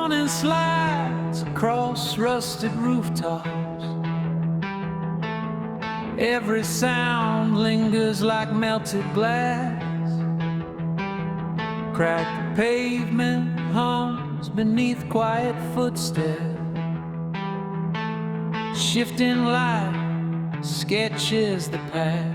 morning slides across rusted rooftops. Every sound lingers like melted glass. Cracked pavement hums beneath quiet footsteps. Shifting light sketches the past.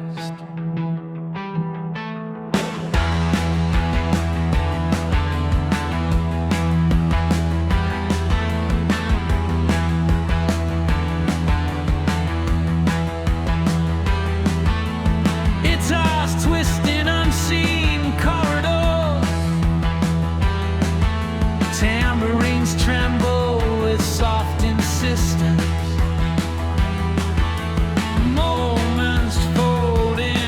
Twisting unseen corridors, tambourines tremble with soft insistence. Moments fold in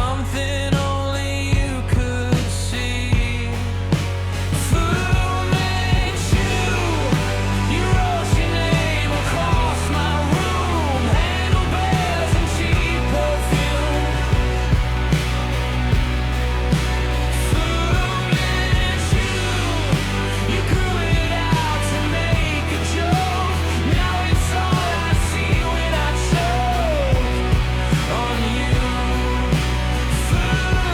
something only you could see. Fool Manchu, you wrote your name across my room. Handlebars and cheap perfume. Fool Manchu, you grew it out to make a joke. Now it's all I see when I choke on you. Fool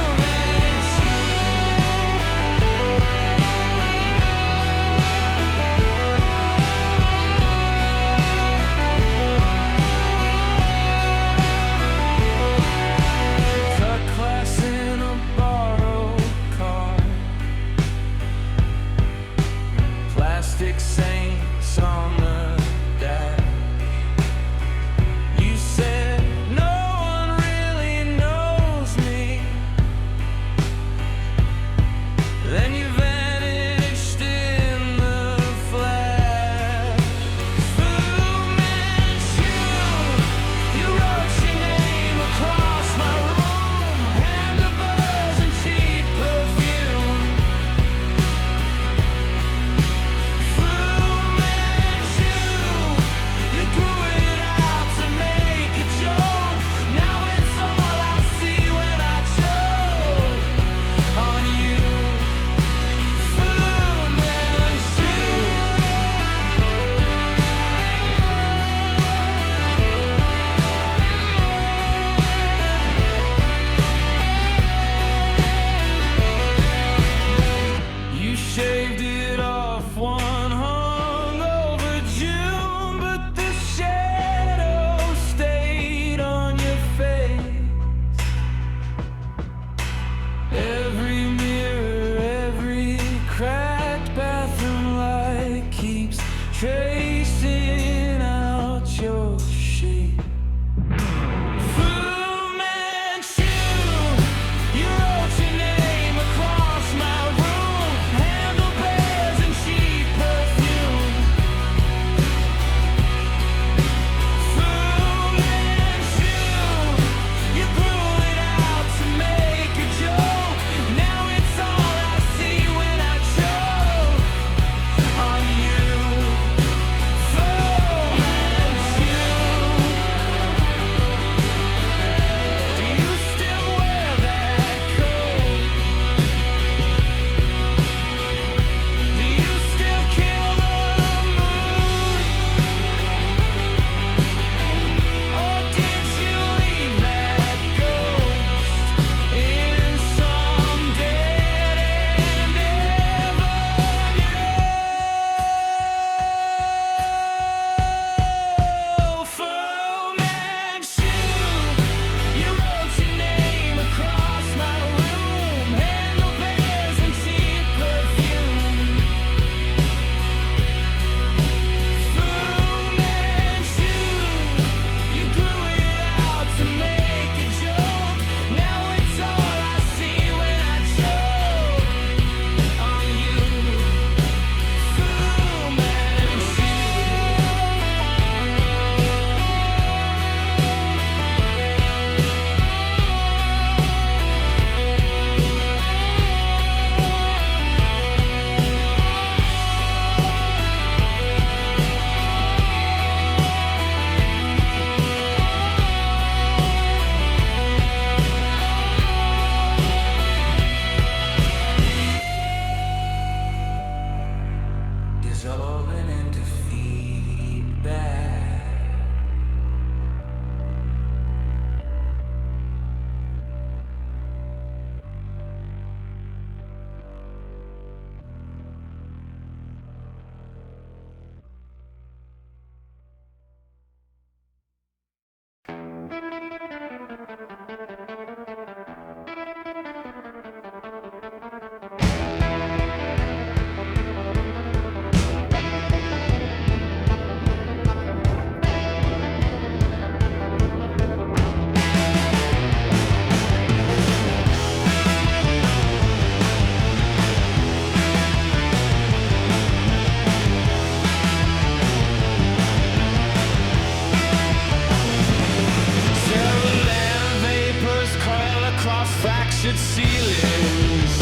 fractured ceilings.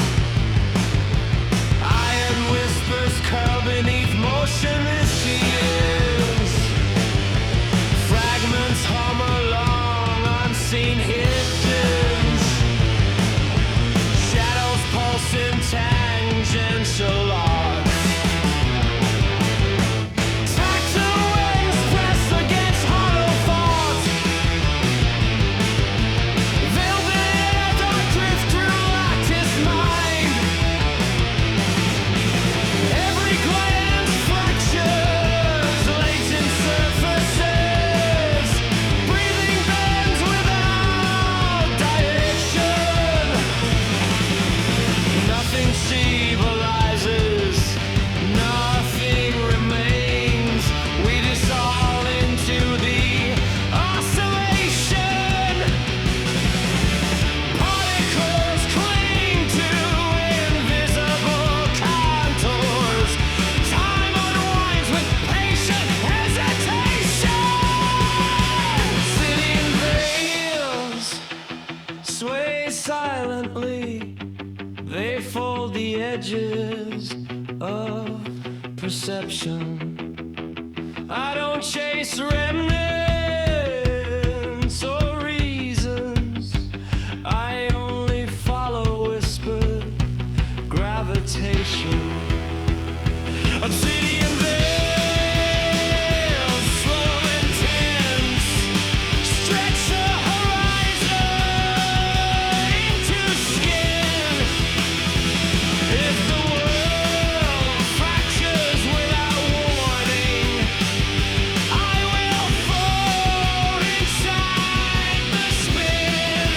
Iron whispers curl beneath motionless shears. Fragments hum along unseen hidden. Shadows pulse in tangential arcs. Tactile wings press against hollow thoughts. Veiled in a dark drift through lattice mind. Every glance fractures latent surfaces. Breathing bends without direction. Nothing stabilizes, nothing remains. We dissolve into the oscillation. Particles cling to invisible contours. Time unwinds with patient hesitation. Sitting veils sway silently. They fold the edges of perception. I don't chase remnants or reasons. I only follow whispered gravitation. Obsidian veils, slow and tense, stretch the horizon into skin. If the world fractures without warning, I will fall inside the spin.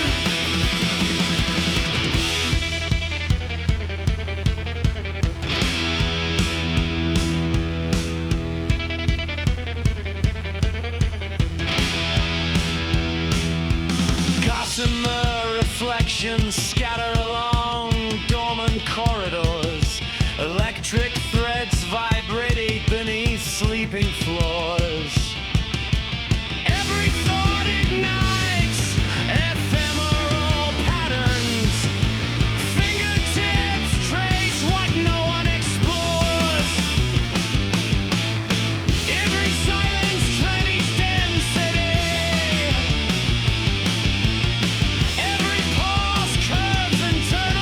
Gossamer reflections scatter along dormant corridors. Electric threads vibrate beneath sleeping floors. Every thought ignites ephemeral patterns. Fingertips trace what no one explores. Every silence treads density. Every pause curves and turns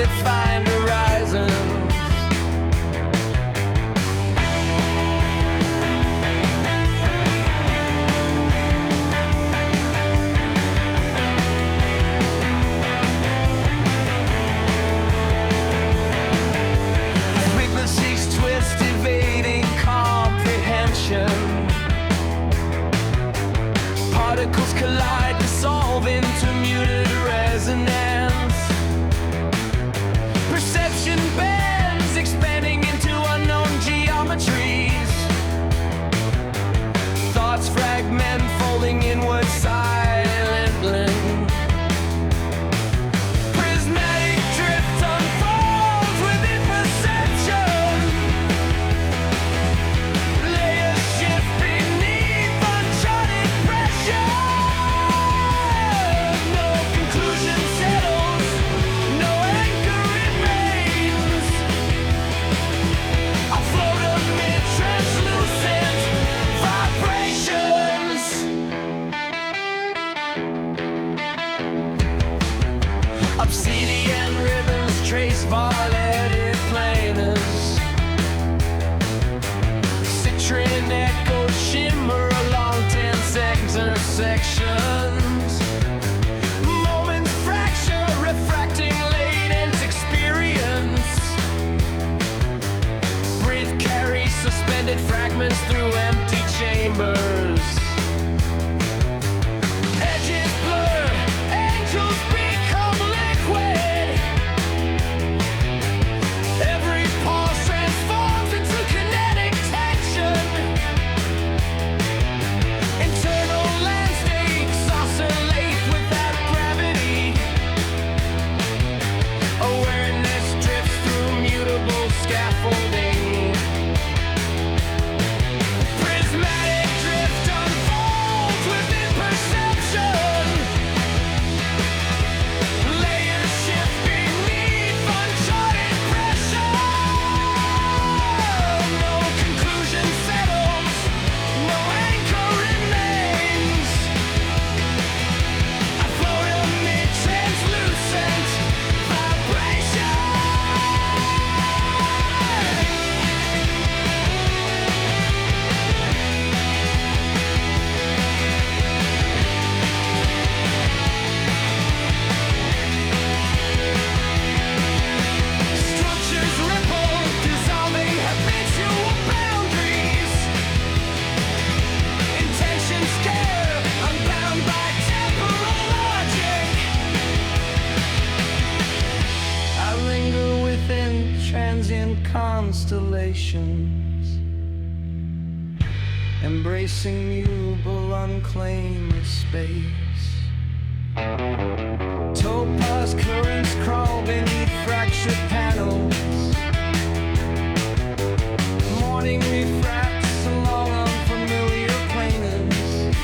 well-defined horizons. Frequencies twist, evading comprehension. Particles collide, dissolve into muted resonance. Perception bends, expanding into unknown geometries. Thoughts fragment, folding inward silently. Prismatic drift unfolds within perception. Layers shift beneath uncharted pressure. No conclusion settles, no anchor remains. I float amid translucent vibrations. Obsidian ribbons trace violeted planets. Citrine echoes shimmer along tense intersections. Moments fracture, refracting latent experience. Breath carries suspended fragments through empty chambers. Edges blur, angels become liquid. Every pulse transforms into kinetic tension. Internal landscapes oscillate without gravity. Awareness drifts through mutable scaffolding. Prismatic drift unfolds within perception. Layers shift beneath uncharted pressure. No conclusion settles, no anchor remains. I float amid translucent vibration. Structures ripple, dissolving habitual boundaries. Intentions scare, unbound by temporal logic. I linger within transient constellations, embracing mutable, unclaimed space. Topaz currents crawl beneath fractured panels. Morning refracts along unfamiliar planets.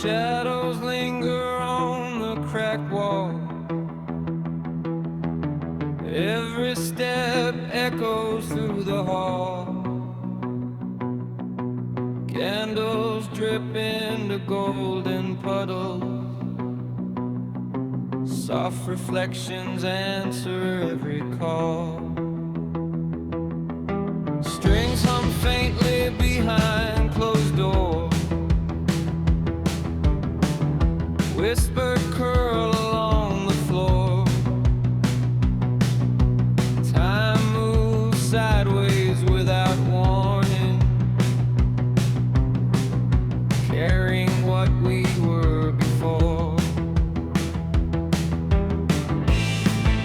Shadows linger on the cracked wall. Every step echoes through the hall. Candles drip into golden puddles. Soft reflections answer every call. Strings hum faintly behind closed doors. Whispered curl along the floor. Time moves sideways without warning, carrying what we were before.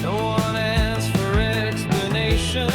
No one asks for explanations.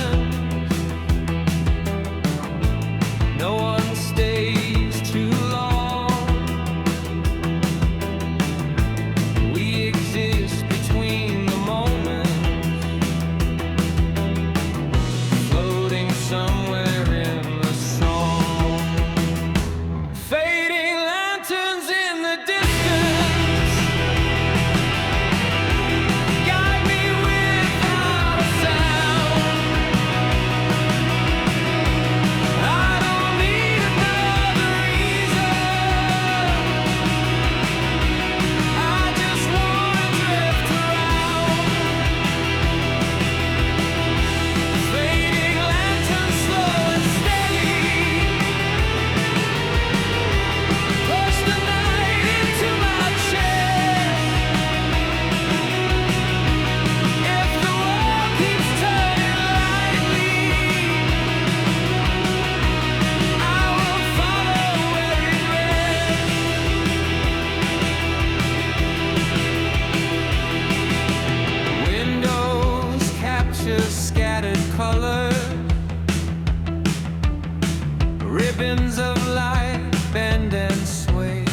Ribbons of light bend and sway.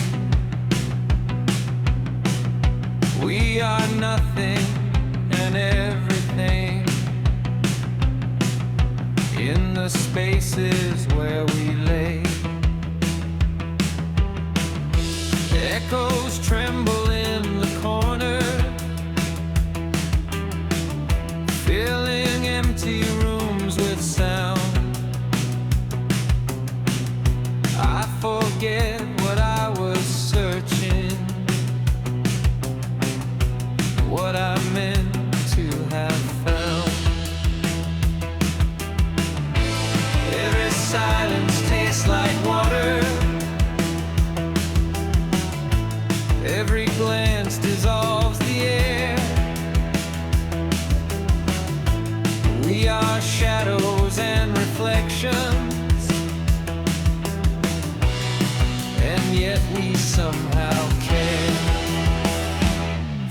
We are nothing and everything in the spaces where we lay. Echoes tremble in the corner, filling empty rooms with sound. I forget what I was searching, what I meant to have found. Every silence tastes like water. Every glance dissolves the air. We are shadows and reflections, and yet we somehow care.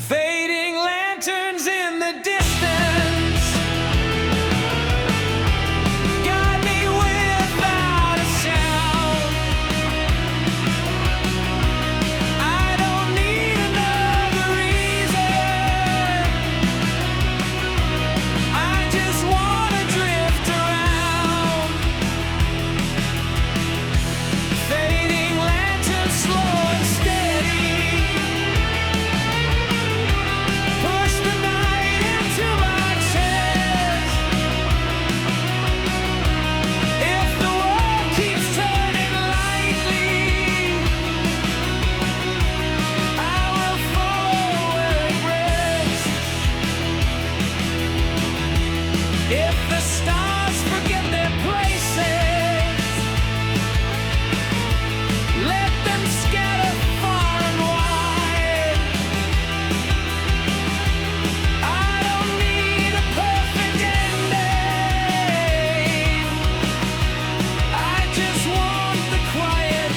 Fading lanterns in the distance, guide me without a sound. I don't need another reason, I just wanna drift around. Fading lanterns, slow and steady, push the night into my chest. If the world keeps turning lightly, I will follow where it rests. If the stars forget their places, let them scatter far and wide. I don't need a perfect ending, I just want the quiet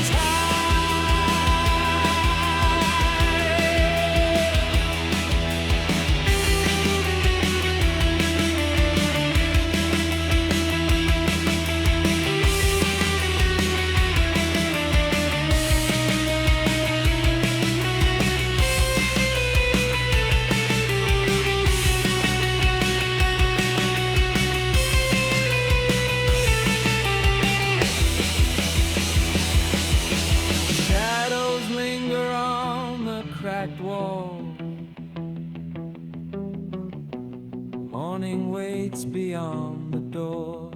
shadows linger on the cracked wall. Morning waits beyond the door.